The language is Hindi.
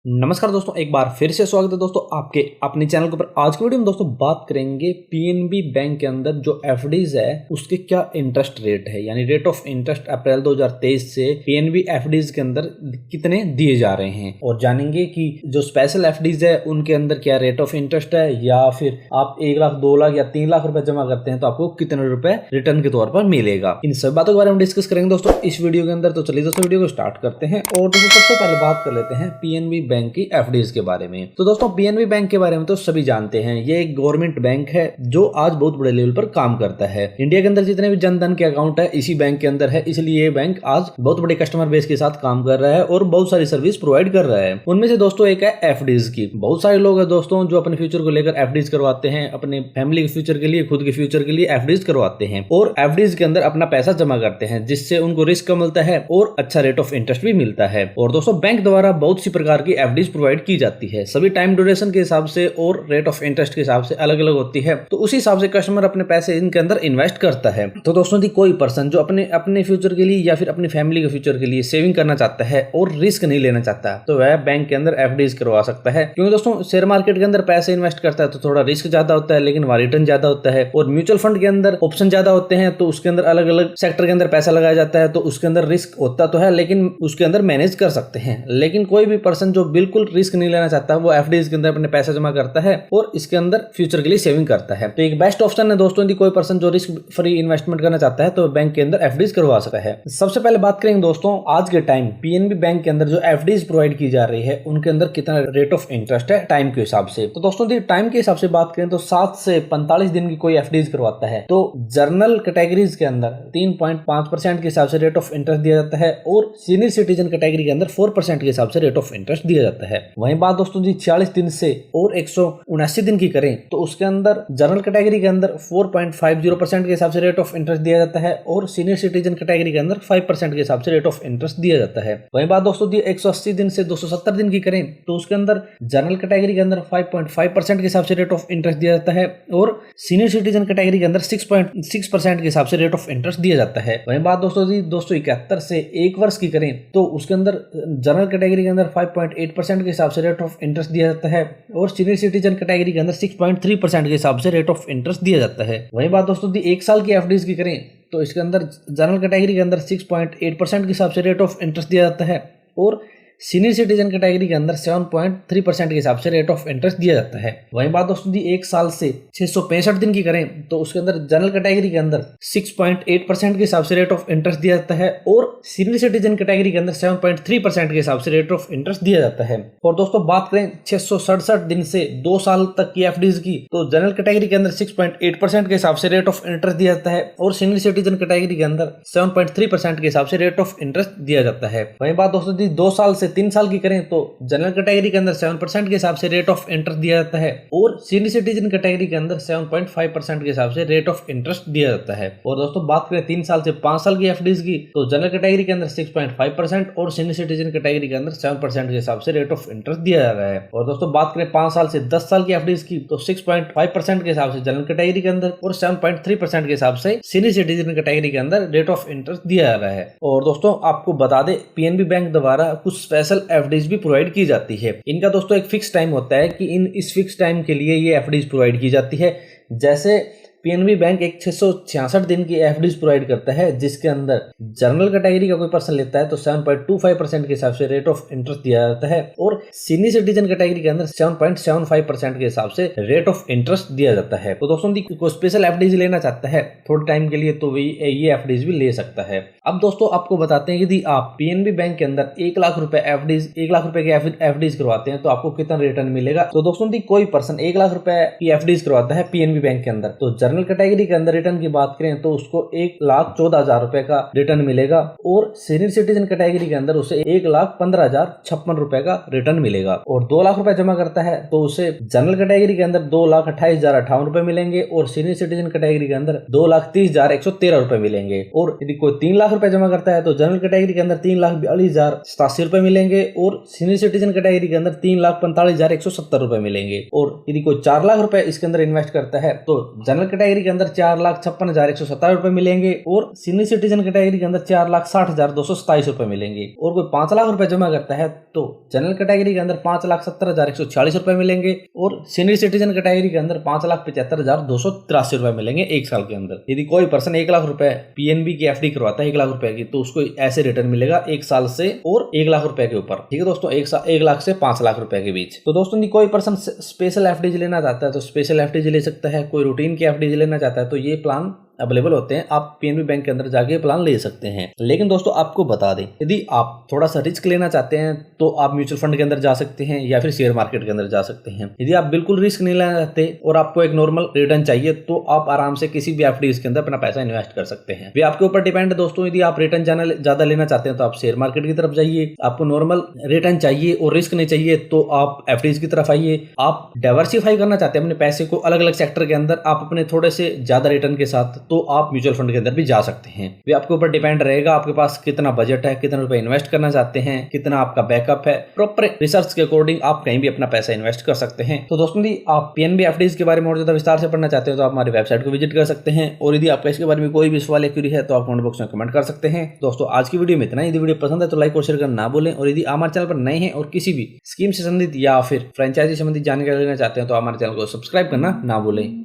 नमस्कार दोस्तों, एक बार फिर से स्वागत है दोस्तों आपके अपने चैनल के ऊपर। आज की वीडियो में दोस्तों बात करेंगे पीएनबी बैंक के अंदर जो एफडीज है उसके क्या इंटरेस्ट रेट है, यानी रेट ऑफ इंटरेस्ट अप्रैल 2023 से पीएनबी एफडीज के अंदर कितने दिए जा रहे हैं, और जानेंगे कि जो स्पेशल एफडीज है उनके अंदर क्या रेट ऑफ इंटरेस्ट है, या फिर आप 1 लाख 2 लाख या 3 लाख रुपए जमा करते हैं तो आपको कितने रुपए रिटर्न के तौर पर मिलेगा। इन सब बातों के बारे में डिस्कस करेंगे दोस्तों इस वीडियो के अंदर। तो चलिए दोस्तों वीडियो को स्टार्ट करते हैं। और दोस्तों सबसे पहले बात कर लेते हैं पीएनबी बैंक की एफडीज के बारे में। तो दोस्तों पीएनबी बैंक के बारे में तो सभी जानते हैं, ये एक गवर्नमेंट बैंक है जो आज बहुत बड़े लेवल पर काम करता है। इंडिया के अंदर जितने भी जनधन के अकाउंट है इसी बैंक के अंदर है, इसलिए ये बैंक आज बहुत बड़े कस्टमर बेस के साथ काम कर रहा है और बहुत सारी सर्विस प्रोवाइड कर रहा है। उनमें से दोस्तों एक है एफडीज की। बहुत सारे लोग हैं दोस्तों जो अपने फ्यूचर को लेकर एफडीज करवाते हैं, अपने फैमिली के फ्यूचर के लिए, खुद के फ्यूचर के लिए एफडीज करवाते हैं और एफडीज के अंदर अपना पैसा जमा करते हैं, जिससे उनको रिस्क कम मिलता है और अच्छा रेट ऑफ इंटरेस्ट भी मिलता है। और दोस्तों बैंक द्वारा बहुत सी प्रकार की एफडीज प्रोवाइड की जाती है, सभी टाइम ड्यूरेशन के हिसाब से और रेट ऑफ इंटरेस्ट के हिसाब से अलग अलग होती है। तो उसी हिसाब से कस्टमर अपने पैसे इनके अंदर इन्वेस्ट करता है। तो दोस्तों जी कोई पर्सन जो अपने फ्यूचर के लिए या फिर अपनी फैमिली के फ्यूचर के लिए सेविंग करना चाहता है और रिस्क नहीं लेना चाहता तो वह बैंक के अंदर एफडीज करवा सकता है। क्योंकि दोस्तों शेयर मार्केट के अंदर पैसे इन्वेस्ट करता है तो थोड़ा रिस्क ज्यादा होता है लेकिन वहां रिटर्न ज्यादा होता है, और म्यूचुअल फंड के अंदर ऑप्शन ज्यादा होते हैं तो उसके अंदर अलग अलग सेक्टर के अंदर पैसा लगाया जाता है, तो उसके अंदर रिस्क होता तो है लेकिन उसके अंदर मैनेज कर सकते हैं। लेकिन कोई भी पर्सन जो बिल्कुल रिस्क नहीं लेना चाहता वो एफडीज के अंदर अपने पैसा जमा करता है और इसके अंदर फ्यूचर के लिए सेविंग करता है। तो एक बेस्ट ऑप्शन है दोस्तों, यदि कोई पर्सन जो रिस्क फ्री इन्वेस्टमेंट करना चाहता है तो बैंक के अंदर एफडीज करवा सकता है। सबसे पहले बात करेंगे दोस्तों आज के टाइम पीएनबी बैंक के अंदर जो एफडीज प्रोवाइड की जा रही है उनके अंदर कितना रेट ऑफ इंटरेस्ट है टाइम के हिसाब से। तो दोस्तों टाइम के हिसाब से बात करें तो 7 से 45 दिन की कोई एफडीज करवाता है तो जर्नल कैटेगरीज के अंदर 3.5% के हिसाब से रेट ऑफ इंटरेस्ट दिया जाता है, और सीनियर सिटीजन कैटेगरी के अंदर 4% के हिसाब से रेट ऑफ इंटरेस्ट दिया जाता है। वहीं बात दोस्तों जी 46 दिन से और 179 दिन की करें तो उसके अंदर जनरल कैटेगरी के अंदर 4.50% के हिसाब से रेट ऑफ इंटरेस्ट दिया जाता है, और सीनियर सिटीजन कैटेगरी के अंदर 5% के हिसाब से रेट ऑफ इंटरेस्ट दिया जाता है। वहीं बात दोस्तों जी 180 दिन से 270 दिन की करें तो उसके अंदर जनरल कैटेगरी के अंदर 5.5% के हिसाब से रेट ऑफ इंटरेस्ट दिया जाता है, और सीनियर सिटीजन कैटेगरी के अंदर 6.6% के हिसाब से रेट ऑफ इंटरेस्ट दिया जाता है। वहीं बात दोस्तों जी 271 से 1 वर्ष की करें तो उसके अंदर जनरल कैटेगरी के अंदर 5.8% के हिसाब से रेट ऑफ इंटरेस्ट दिया जाता है, और सीनियर सिटीजन कैटेगरी के अंदर 6.3% के हिसाब से रेट ऑफ इंटरेस्ट दिया जाता है। वहीं बात दोस्तों 1 साल की एफडीज की करें तो इसके अंदर जनरल कैटेगरी के अंदर 6.8% के हिसाब से रेट ऑफ इंटरेस्ट दिया जाता है, और सीनियर सिटीजन कैटेगरी के अंदर 7.3% के हिसाब से रेट ऑफ इंटरेस्ट दिया जाता है। वहीं बात दोस्तों 1 साल से 665 दिन की करें तो उसके अंदर जनरल कैटेगरी के अंदर 6.8% के हिसाब से रेट ऑफ इंटरेस्ट दिया जाता है, और सीनियर सिटीजन कैटेगरी के अंदर 7.3% के हिसाब से रेट ऑफ इंटरेस्ट दिया जाता है। और दोस्तों बात करें 667 दिन से 2 साल तक की एफडीज की तो जनरल कैटेगरी के अंदर 6.8% के हिसाब से रेट ऑफ इंटरेस्ट दिया जाता है, और सीनियर सिटीजन कैटेगरी के अंदर 7.3% के हिसाब से रेट ऑफ इंटरेस्ट दिया जाता है। वहीं बात दोस्तों 2 साल से 3 साल की करें तो जनरल कैटेगरी के अंदर 7% के हिसाब से रेट ऑफ इंटरेस्ट दिया जाता है, और सीनियर सिटीजन कैटेगरी के अंदर 7.5% के हिसाब से रेट ऑफ इंटरेस्ट दिया जाता है। और दोस्तों बात करें 3 साल से 5 साल की एफडीज की तो जनरल कैटेगरी के अंदर 6.5% और सीनियर सिटीजन कैटेगरी के अंदर 7% के हिसाब से रेट ऑफ इंटरेस्ट दिया जा रहा है। और दोस्तों बात करें 5 साल से 10 साल की एफडीज की तो 6.5% के हिसाब से जनरल कैटेगरी के अंदर और 7.3% के हिसाब से सीनियर सिटीजन कैटेगरी के अंदर रेट ऑफ इंटरेस्ट दिया जा रहा है। और दोस्तों आपको बता दें पीएनबी बैंक द्वारा कुछ स्पेशल एफडीज भी प्रोवाइड की जाती है। इनका दोस्तों एक फिक्स टाइम होता है कि इस फिक्स टाइम के लिए ये एफडीज प्रोवाइड की जाती है। जैसे पीएनबी बैंक एक 666 दिन की एफडीज प्रोवाइड करता है, जिसके अंदर जनरल कैटेगरी का कोई पर्सन लेता है तो 7.25% के हिसाब से रेट ऑफ इंटरेस्ट दिया जाता है, और सीनियर सिटीजन कैटेगरी के अंदर 7.75% के हिसाब से रेट ऑफ इंटरेस्ट दिया जाता है। तो दोस्तों कोई स्पेशल एफडीज लेना चाहता है थोड़े टाइम के लिए तो ये एफडीज भी ले सकता है। अब दोस्तों आपको बताते हैं यदि आप पीएनबी बैंक के अंदर 1 लाख रुपए की एफडीज करवाते हैं तो आपको कितना रिटर्न मिलेगा। तो दोस्तों कोई पर्सन 1 लाख रुपए की एफडीज करवाता है पीएनबी बैंक के अंदर तो जनरल कैटेगरी के अंदर रिटर्न की बात करें तो उसको 1,14,000 रुपए का रिटर्न मिलेगा, और सीनियर सिटीजन कैटेगरी के अंदर उसे 1,15,056 रुपए का रिटर्न मिलेगा। और 2 लाख रुपए जमा करता है तो उसे जनरल कैटेगरी के अंदर 2,28,058 रुपए मिलेंगे, और सीनियर सिटीजन कैटेगरी के अंदर 2,30,113 रुपए मिलेंगे। और यदि कोई 3 लाख रुपए जमा करता है तो जनरल कैटेगरी के अंदर 3,42,087 रुपए मिलेंगे, और सीनियर सिटीजन कैटेगरी के अंदर 3,45,170 रुपए मिलेंगे। और यदि कोई 4 लाख रुपए इसके अंदर इन्वेस्ट करता है तो जनरल कैटेगरी कैटेगरी के अंदर 4,56,117 रुपए मिलेंगे और सीनियर सिटीजन कैटेगरी के अंदर 4,60,227 रुपए मिलेंगे। और कोई 5 लाख रुपए जमा करता है तो जनरल कैटेगरी के अंदर 5,70,140 रुपए मिलेंगे और सीनियर सिटीजन कैटेगरी के अंदर 5,75,283 रुपए मिलेंगे 1 साल के अंदर। यदि कोई पर्सन 1 लाख रुपए पीएनबी की एफडी करवाता है 1 लाख रुपए की, तो उसको ऐसे रिटर्न मिलेगा 1 साल से और 1 लाख रुपए के ऊपर। ठीक है दोस्तों, 1 लाख से 5 लाख रुपए के बीच। तो दोस्तों यदि कोई पर्सन स्पेशल एफडी लेना चाहता है तो स्पेशल एफडी ले सकता है, कोई रूटीन की एफडी लेना चाहता है तो ये प्लान अवेलेबल होते हैं। आप पीएनबी बैंक के अंदर जाके प्लान ले सकते हैं। लेकिन दोस्तों आपको बता दें, यदि आप थोड़ा सा रिस्क लेना चाहते हैं तो आप म्यूचुअल फंड के अंदर जा सकते हैं या फिर शेयर मार्केट के अंदर जा सकते हैं। यदि आप बिल्कुल रिस्क नहीं लेना चाहते और आपको एक नॉर्मल रिटर्न चाहिए तो आप आराम से किसी भी एफडी के अंदर अपना पैसा इन्वेस्ट कर सकते हैं। वे आपके ऊपर डिपेंड है दोस्तों। यदि आप रिटर्न ज्यादा लेना चाहते हैं तो आप शेयर मार्केट की तरफ जाइए, आपको नॉर्मल रिटर्न चाहिए और रिस्क नहीं चाहिए तो आप एफडी की तरफ आइए। आप डाइवर्सिफाई करना चाहते हैं अपने पैसे को अलग अलग सेक्टर के अंदर, आप अपने थोड़े से ज्यादा रिटर्न के साथ, तो आप म्यूचुअल फंड के अंदर भी जा सकते हैं। वे आपके ऊपर डिपेंड रहेगा आपके पास कितना बजट है, कितने रुपए इन्वेस्ट करना चाहते हैं, कितना आपका बैकअप है। प्रॉपर रिसर्च के अकॉर्डिंग आप कहीं भी अपना पैसा इन्वेस्ट कर सकते हैं। तो दोस्तों यदि आप पीएनबी एफडीज के बारे में और ज्यादा विस्तार से पढ़ना चाहते हैं तो आप हमारी वेबसाइट को विजिट कर सकते हैं। और यदि आपका इसके बारे में कोई भी सवाल या क्वेरी है तो आप कमेंट बॉक्स में कमेंट कर सकते हैं। दोस्तों आज की वीडियो में इतना ही। यदि वीडियो पसंद है तो लाइक और शेयर करना ना भूलें। और यदि हमारे चैनल पर नए हैं और किसी भी स्कीम से संबंधित या फिर फ्रेंचाइजी संबंधित जानकारी लेना चाहते हैं तो हमारे चैनल को सब्सक्राइब करना ना भूलें।